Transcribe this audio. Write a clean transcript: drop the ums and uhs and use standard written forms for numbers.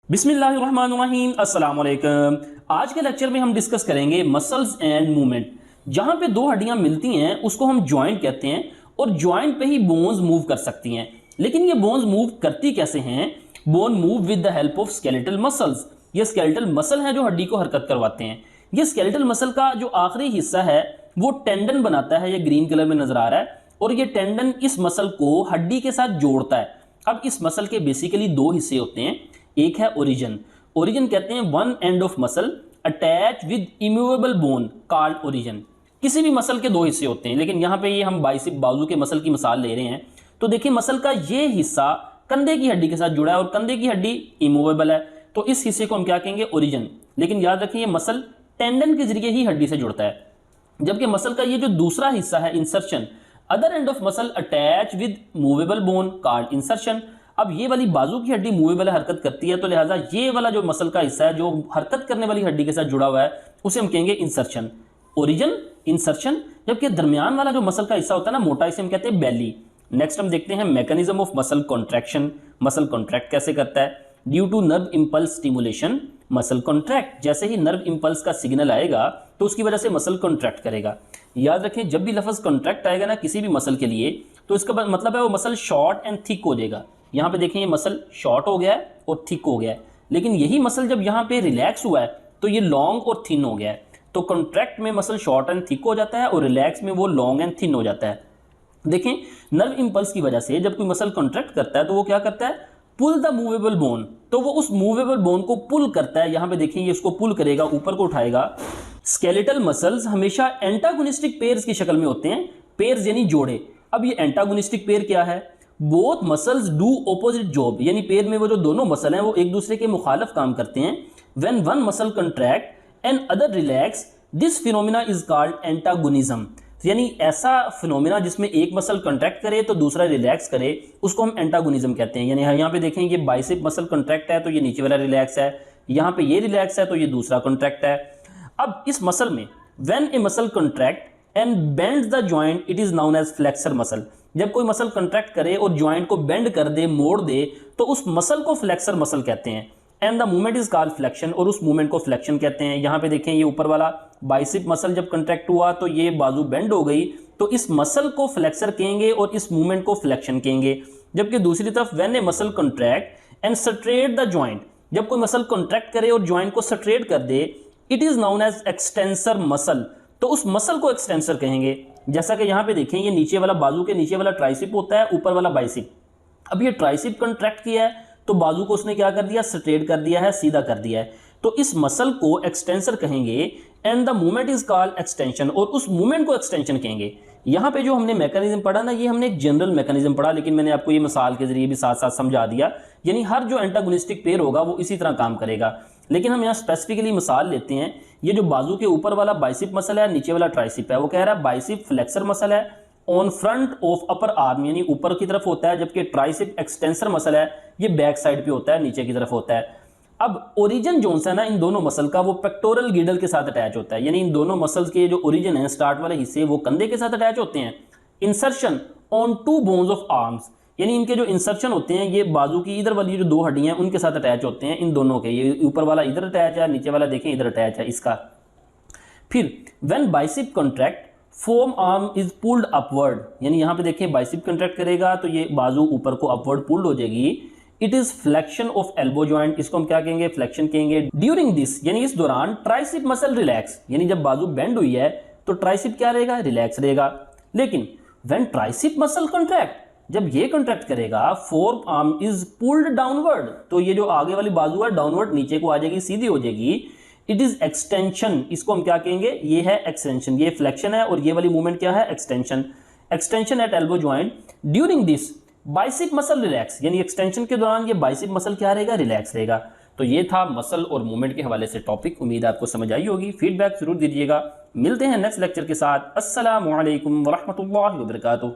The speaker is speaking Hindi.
बिस्मिल्लाहिर्रहमानिर्रहीम, अस्सलाम वालेकुम। आज के लेक्चर में हम डिस्कस करेंगे मसल्स एंड मूवमेंट। जहाँ पे दो हड्डियाँ मिलती हैं उसको हम जॉइंट कहते हैं और जॉइंट पे ही बोन्स मूव कर सकती हैं। लेकिन ये बोन्स मूव करती कैसे हैं? Bone move with the help of skeletal muscles. ये स्केलेटल मसल हैं जो हड्डी को हरकत करवाते हैं। ये स्केलेटल मसल का जो आखिरी हिस्सा है वो टेंडन बनाता है, ये ग्रीन कलर में नजर आ रहा है, और ये टेंडन इस मसल को हड्डी के साथ जोड़ता है। अब इस मसल के बेसिकली दो हिस्से होते हैं। एक है ओरिजिन। ओरिजिन कहते हैं one end of muscle attach with immovable bone called origin. किसी भी मसल के दो हिस्से होते हैं, लेकिन यहाँ पे ये हम बाइसेप बाजू के मसल की मिसाल ले रहे हैं। तो देखिए मसल का ये हिस्सा कंधे की हड्डी के साथ जुड़ा है और कंधे की हड्डी इमूवेबल है, तो इस हिस्से को हम क्या कहेंगे? ओरिजिन। लेकिन याद रखें ये मसल टेंडन के जरिए ही हड्डी से जुड़ता है। जबकि मसल का ये जो दूसरा हिस्सा है insertion, other end of muscle attach with movable bone called insertion. अब ये वाली बाजू की हड्डी मूवेबल हरकत करती है, तो लिहाजा ये वाला जो मसल का हिस्सा है जो हरकत करने वाली हड्डी के साथ जुड़ा हुआ है उसे हम कहेंगे इंसर्शन। Origin, insertion. जबकि दरमियान वाला जो मसल का हिस्सा होता है ना मोटा, इसे हम कहते हैं बेली। नेक्स्ट हम देखते हैं mechanism of muscle contraction. Muscle contract कैसे करता है? Due to nerve impulse stimulation muscle contract. जैसे ही नर्व इंपल्स का सिग्नल आएगा तो उसकी वजह से मसल कॉन्ट्रैक्ट करेगा। याद रखें जब भी लफ्ज कॉन्ट्रैक्ट आएगा ना किसी भी मसल के लिए, तो इसका मतलब है वो मसल शॉर्ट एंड थिक हो जाएगा। यहाँ पे देखें ये मसल शॉर्ट हो गया है और थिक हो गया है, लेकिन यही मसल जब यहाँ पे रिलैक्स हुआ है तो ये लॉन्ग और थिन हो गया है। तो कॉन्ट्रैक्ट में मसल शॉर्ट एंड थिक हो जाता है और रिलैक्स में वो लॉन्ग एंड थिन हो जाता है। देखें नर्व इंपल्स की वजह से जब कोई मसल कॉन्ट्रैक्ट करता है तो वो क्या करता है? Pull the movable bone. तो वो उस मूवेबल बोन को पुल करता है। यहाँ पे देखिए ये इसको पुल करेगा, ऊपर को उठाएगा। स्केलेटल मसल्स हमेशा एंटागोनिस्टिक पेयर्स की शक्ल में होते हैं। पेयर्स यानी जोड़े। अब ये एंटागोनिस्टिक पेयर क्या है? Both muscles do opposite job, यानी पेयर में वो जो दोनों मसल हैं वो एक दूसरे के मुखालिफ काम करते हैं। When one muscle contract and other relax, this phenomena is called antagonism. यानी ऐसा फिनोमिना जिसमें एक मसल कंट्रैक्ट करे तो दूसरा रिलैक्स करे, उसको हम एंटागोनिज्म कहते हैं। यानी यहाँ पे देखें ये बाइसेप मसल कंट्रैक्ट है तो ये नीचे वाला रिलैक्स है, यहाँ पे ये रिलैक्स है तो ये दूसरा कंट्रैक्ट है। अब इस मसल में when a muscle contract and bends the joint, it is known as flexor muscle. जब कोई मसल कंट्रैक्ट करे और जॉइंट को बेंड कर दे, मोड़ दे, तो उस मसल को फ्लेक्सर मसल कहते हैं। And the movement is called flexion, और उस मूवमेंट को फ्लेक्शन कहते हैं। यहाँ पे देखें ये ऊपर वाला बाइसेप मसल जब कंट्रैक्ट हुआ तो ये बाजू बेंड हो गई, तो इस मसल को फ्लेक्सर कहेंगे और इस मूवमेंट को फ्लेक्शन कहेंगे। जबकि दूसरी तरफ when a muscle contract and straight the joint, जब कोई मसल कंट्रैक्ट करे और जॉइंट को स्ट्रेट कर दे, it is known as extensor muscle. तो उस मसल को एक्सटेंसर कहेंगे। जैसा कि यहाँ पे देखें ये नीचे वाला बाजू के नीचे वाला ट्राइसिप होता है, ऊपर वाला बाइसिप। अब ये ट्राइसिप कंट्रैक्ट किया है तो बाजू को उसने क्या कर दिया? स्ट्रेट कर दिया है, सीधा कर दिया है। तो इस मसल को एक्सटेंसर कहेंगे and the movement is called extension, और उस मूवमेंट को एक्सटेंशन कहेंगे। यहाँ पे जो हमने मैकेनिज्म पढ़ा ना, ये हमने एक जनरल मैकेनिज्म पढ़ा, लेकिन मैंने आपको ये मिसाल के जरिए भी साथ साथ समझा दिया। यानी हर जो एंटागोनिस्टिक पेयर होगा वो इसी तरह काम करेगा। लेकिन हम यहाँ स्पेसिफिकली मिसाल लेते हैं। ये जो बाजू के ऊपर वाला बाइसिप मसल है, नीचे वाला ट्राइसिप है, वो कह रहा है बाइसिप फ्लेक्सर मसल है on front of upper arm, यानी ऊपर की तरफ होता है, जबकि ट्राइसिप एक्सटेंसर मसल है, ये बैक साइड पे होता है, नीचे की तरफ होता है। अब ओरिजिन जोन है ना इन दोनों मसल का, वो पेक्टोरल गिडल के साथ अटैच होता है। यानी इन दोनों मसल्स के जो ओरिजिन है, स्टार्ट वाले हिस्से, वो कंधे के साथ अटैच होते हैं। Insertion on to bones of arms, यानी इनके जो इंसर्शन होते हैं ये बाजू की इधर वाली जो दो हड्डियां हैं उनके साथ अटैच होते हैं, इन दोनों के। ये ऊपर वाला इधर अटैच है, नीचे वाला देखें इधर अटैच है इसका। फिर when bicep contract foam arm is pulled upward, यानी यहाँ पे देखें बाइसेप कंट्रैक्ट करेगा तो ये बाजू ऊपर को अपवर्ड पुल्ड हो जाएगी। It is flexion of elbow joint, इसको हम क्या कहेंगे? फ्लेक्शन कहेंगे। ड्यूरिंग दिस, यानी इस दौरान ट्राइसिप मसल रिलैक्स, यानी जब बाजू बेंड हुई है तो ट्राइसिप क्या रहेगा? रिलैक्स रहेगा। लेकिन व्हेन ट्राइसिप मसल कंट्रैक्ट, जब ये कंट्रैक्ट करेगा, four arm is pulled downward, तो ये जो आगे वाली बाजू है डाउनवर्ड नीचे को आ जाएगी, सीधी हो जाएगी। इट इज एक्सटेंशन, इसको हम क्या कहेंगे? ये है एक्सटेंशन। ये फ्लेक्शन है और ये वाली मूवमेंट क्या है? Extension. Extension at elbow joint during this bicep muscle relax, यानी एक्सटेंशन के दौरान ये बाइसेप मसल क्या रहेगा? रिलैक्स रहेगा। तो ये था मसल और मूवमेंट के हवाले से टॉपिक। उम्मीद आपको समझ आई होगी। फीडबैक जरूर दीजिएगा। मिलते हैं नेक्स्ट लेक्चर के साथ। अस्सलामु अलैकुम व रहमतुल्लाहि व बरकातुहू।